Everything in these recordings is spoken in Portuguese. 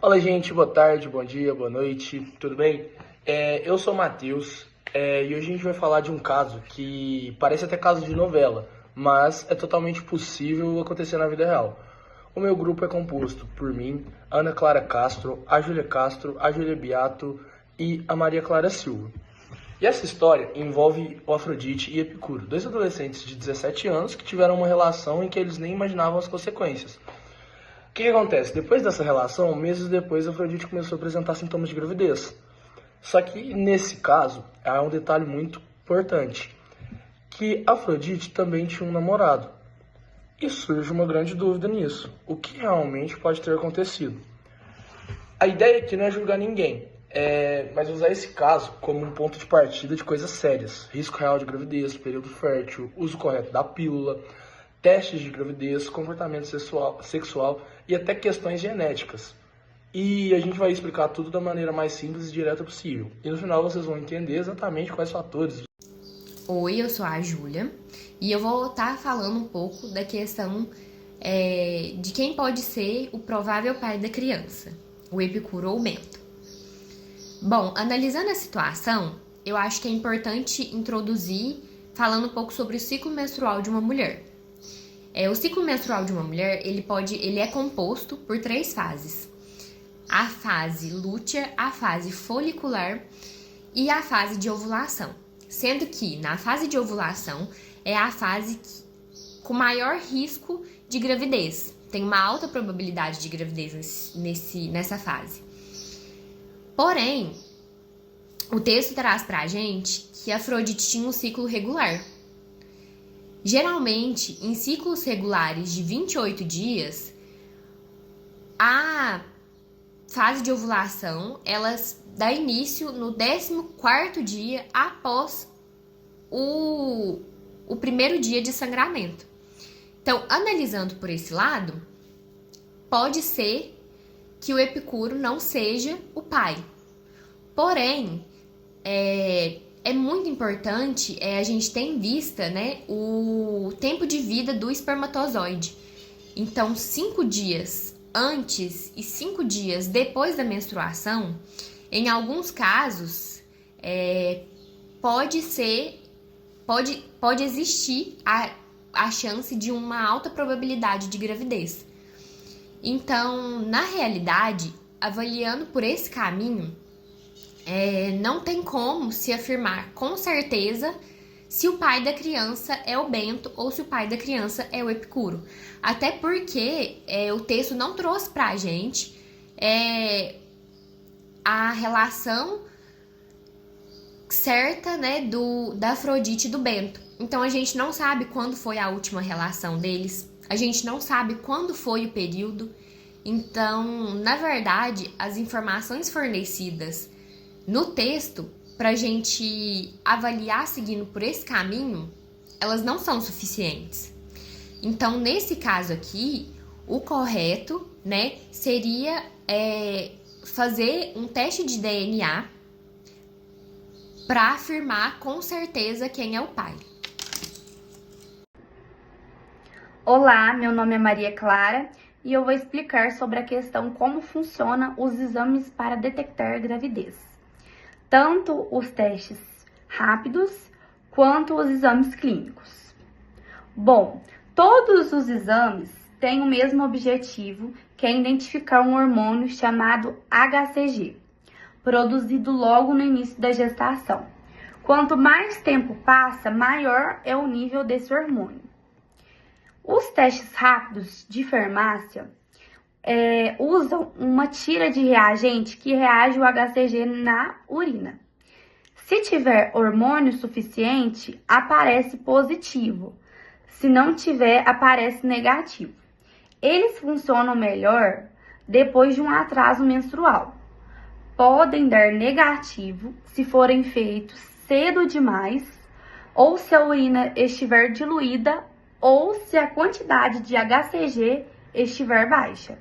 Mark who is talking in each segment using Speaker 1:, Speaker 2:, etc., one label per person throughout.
Speaker 1: Fala, gente, boa tarde, bom dia, boa noite, tudo bem? Eu sou o Matheus e hoje a gente vai falar de um caso que parece até caso de novela, mas é totalmente possível acontecer na vida real. O meu grupo é composto por mim, Ana Clara Castro, a Júlia Beato e a Maria Clara Silva. E essa história envolve o Afrodite e Epicuro, dois adolescentes de 17 anos que tiveram uma relação em que eles nem imaginavam as consequências. O que acontece? Depois dessa relação, meses depois, Afrodite começou a apresentar sintomas de gravidez. Só que, nesse caso, há um detalhe muito importante, que Afrodite também tinha um namorado. E surge uma grande dúvida nisso. O que realmente pode ter acontecido? A ideia aqui não é julgar ninguém, mas usar esse caso como um ponto de partida de coisas sérias. Risco real de gravidez, período fértil, uso correto da pílula, testes de gravidez, comportamento sexual e até questões genéticas. E a gente vai explicar tudo da maneira mais simples e direta possível. E no final vocês vão entender exatamente quais fatores.
Speaker 2: Oi, eu sou a Júlia e eu vou estar falando um pouco da questão de quem pode ser o provável pai da criança, o Epicuro ou o Bento. Bom, analisando a situação, eu acho que é importante introduzir falando um pouco sobre o ciclo menstrual de uma mulher. O ciclo menstrual de uma mulher, ele é composto por 3 fases. A fase lútea, a fase folicular e a fase de ovulação. Sendo que na fase de ovulação é a fase com maior risco de gravidez. Tem uma alta probabilidade de gravidez nessa fase. Porém, o texto traz pra gente que a Afrodite tinha um ciclo regular. Geralmente, em ciclos regulares de 28 dias, a fase de ovulação, elas dá início no 14º dia após o primeiro dia de sangramento. Então, analisando por esse lado, pode ser que o Epicuro não seja o pai. Porém, é muito importante a gente ter em vista, né, o tempo de vida do espermatozoide. Então, 5 dias antes e 5 dias depois da menstruação, em alguns casos, pode existir a chance de uma alta probabilidade de gravidez. Então, na realidade, avaliando por esse caminho, não tem como se afirmar com certeza se o pai da criança é o Bento ou se o pai da criança é o Epicuro. Até porque o texto não trouxe pra gente a relação certa, né, da Afrodite e do Bento. Então a gente não sabe quando foi a última relação deles, a gente não sabe quando foi o período. Então, na verdade, as informações fornecidas no texto, pra gente avaliar seguindo por esse caminho, elas não são suficientes. Então, nesse caso aqui, o correto, né, seria fazer um teste de DNA para afirmar com certeza quem é o pai.
Speaker 3: Olá, meu nome é Maria Clara e eu vou explicar sobre a questão como funcionam os exames para detectar gravidez. Tanto os testes rápidos quanto os exames clínicos. Bom, todos os exames têm o mesmo objetivo, que é identificar um hormônio chamado HCG, produzido logo no início da gestação. Quanto mais tempo passa, maior é o nível desse hormônio. Os testes rápidos de farmácia usam uma tira de reagente que reage o HCG na urina. Se tiver hormônio suficiente, aparece positivo. Se não tiver, aparece negativo. Eles funcionam melhor depois de um atraso menstrual. Podem dar negativo se forem feitos cedo demais, ou se a urina estiver diluída, ou se a quantidade de HCG estiver baixa.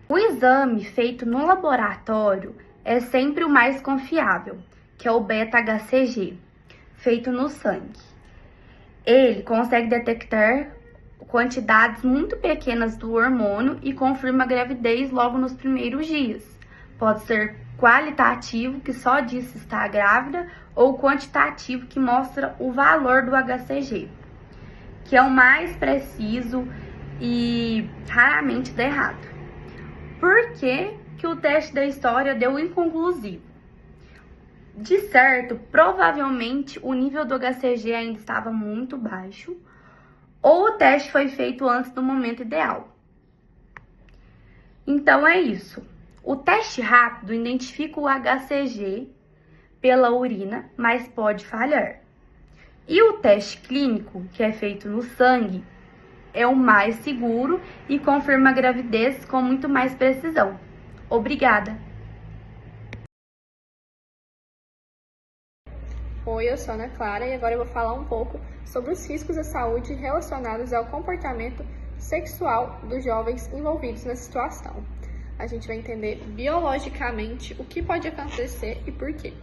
Speaker 3: O exame feito no laboratório é sempre o mais confiável, que é o beta-HCG, feito no sangue. Ele consegue detectar quantidades muito pequenas do hormônio e confirma a gravidez logo nos primeiros dias. Pode ser qualitativo, que só diz se está grávida, ou quantitativo, que mostra o valor do HCG, que é o mais preciso e raramente dá errado. Por que o teste da história deu inconclusivo? De certo, provavelmente o nível do HCG ainda estava muito baixo, ou o teste foi feito antes do momento ideal. Então é isso. O teste rápido identifica o HCG pela urina, mas pode falhar. E o teste clínico, que é feito no sangue, é o mais seguro e confirma a gravidez com muito mais precisão. Obrigada!
Speaker 4: Oi, eu sou Ana Clara e agora eu vou falar um pouco sobre os riscos à saúde relacionados ao comportamento sexual dos jovens envolvidos na situação. A gente vai entender biologicamente o que pode acontecer e por quê.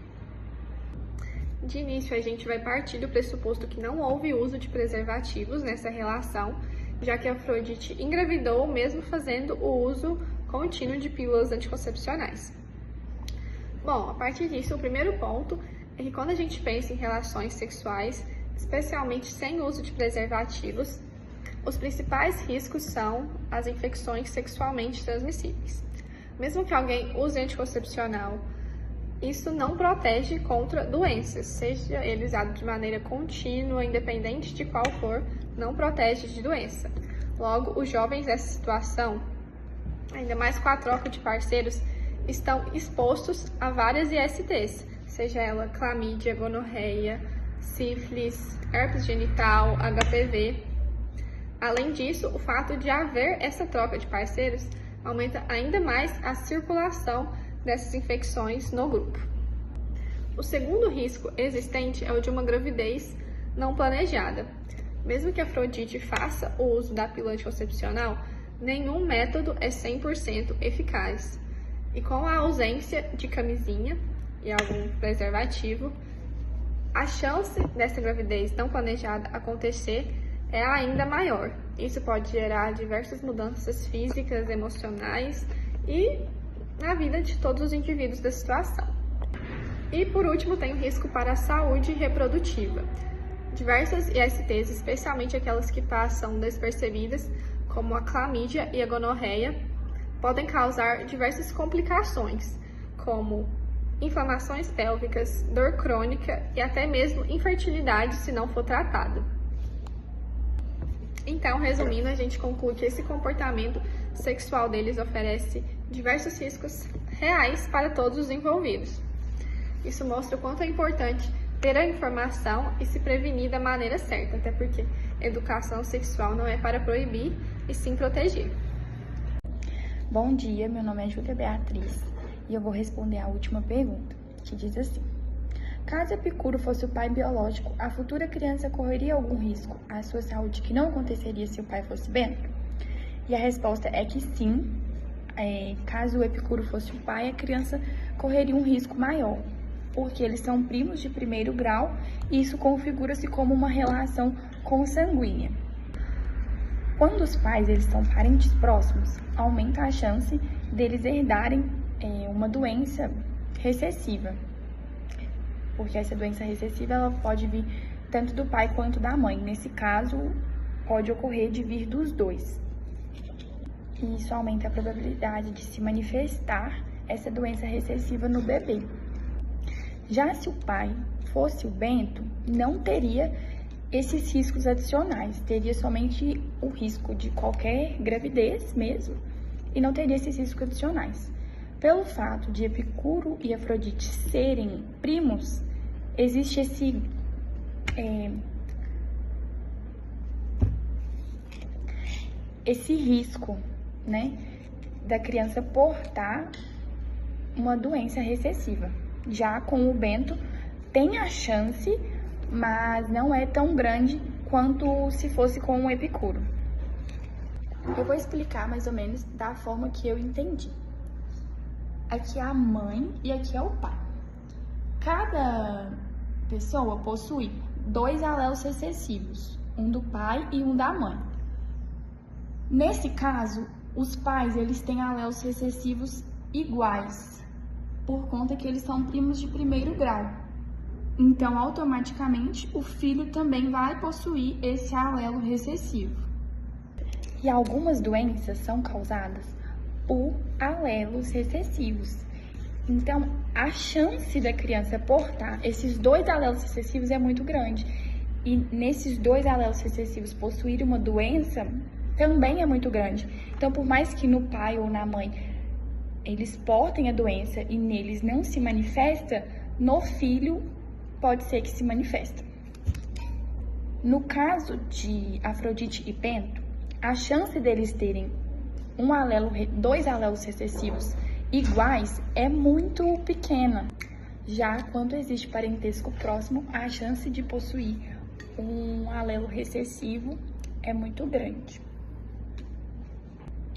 Speaker 4: De início, a gente vai partir do pressuposto que não houve uso de preservativos nessa relação, já que a Afrodite engravidou mesmo fazendo o uso contínuo de pílulas anticoncepcionais. Bom, a partir disso, o primeiro ponto é que quando a gente pensa em relações sexuais, especialmente sem uso de preservativos, os principais riscos são as infecções sexualmente transmissíveis. Mesmo que alguém use anticoncepcional, isso não protege contra doenças, seja ele usado de maneira contínua, independente de qual for, não protege de doença. Logo, os jovens nessa situação, ainda mais com a troca de parceiros, estão expostos a várias ISTs, seja ela clamídia, gonorreia, sífilis, herpes genital, HPV. Além disso, o fato de haver essa troca de parceiros aumenta ainda mais a circulação dessas infecções no grupo. O segundo risco existente é o de uma gravidez não planejada. Mesmo que a Afrodite faça o uso da pílula anticoncepcional, nenhum método é 100% eficaz. E com a ausência de camisinha e algum preservativo, a chance dessa gravidez não planejada acontecer é ainda maior. Isso pode gerar diversas mudanças físicas, emocionais e na vida de todos os indivíduos da situação. E por último, tem o risco para a saúde reprodutiva. Diversas ISTs, especialmente aquelas que passam despercebidas, como a clamídia e a gonorreia, podem causar diversas complicações, como inflamações pélvicas, dor crônica e até mesmo infertilidade se não for tratado. Então, resumindo, a gente conclui que esse comportamento sexual deles oferece diversos riscos reais para todos os envolvidos. Isso mostra o quanto é importante ter a informação e se prevenir da maneira certa, até porque educação sexual não é para proibir, e sim proteger.
Speaker 5: Bom dia, meu nome é Júlia Beatriz e eu vou responder a última pergunta, que diz assim: caso Epicuro fosse o pai biológico, a futura criança correria algum risco à sua saúde que não aconteceria se o pai fosse Bento? E a resposta é que sim. Caso o Epicuro fosse o pai, a criança correria um risco maior, porque eles são primos de primeiro grau e isso configura-se como uma relação consanguínea. Quando os pais eles são parentes próximos, aumenta a chance deles herdarem uma doença recessiva, porque essa doença recessiva ela pode vir tanto do pai quanto da mãe. Nesse caso, pode ocorrer de vir dos dois. E isso aumenta a probabilidade de se manifestar essa doença recessiva no bebê. Já se o pai fosse o Bento, não teria esses riscos adicionais, teria somente o risco de qualquer gravidez mesmo, e não teria esses riscos adicionais. Pelo fato de Epicuro e Afrodite serem primos, existe esse risco, né, da criança portar uma doença recessiva. Já com o Bento, tem a chance, mas não é tão grande quanto se fosse com o Epicuro. Eu vou explicar mais ou menos da forma que eu entendi. Aqui é a mãe e aqui é o pai. Cada pessoa possui 2 alelos recessivos, um do pai e um da mãe. Nesse caso, os pais eles têm alelos recessivos iguais, por conta que eles são primos de primeiro grau. Então, automaticamente, o filho também vai possuir esse alelo recessivo. E algumas doenças são causadas por alelos recessivos. Então, a chance da criança portar esses dois alelos recessivos é muito grande. E nesses dois alelos recessivos possuir uma doença também é muito grande. Então, por mais que no pai ou na mãe eles portem a doença e neles não se manifesta, no filho pode ser que se manifesta. No caso de Afrodite e Bento, a chance deles terem dois alelos recessivos iguais é muito pequena. Já quando existe parentesco próximo, a chance de possuir um alelo recessivo é muito grande.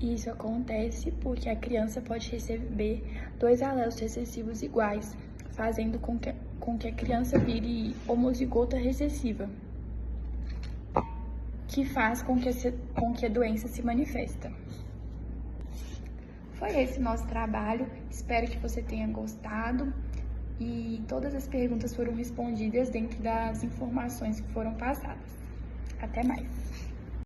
Speaker 5: Isso acontece porque a criança pode receber dois alelos recessivos iguais, fazendo com que a criança vire homozigota recessiva, que faz com que a doença se manifesta. Foi esse nosso trabalho, espero que você tenha gostado e todas as perguntas foram respondidas dentro das informações que foram passadas. Até mais!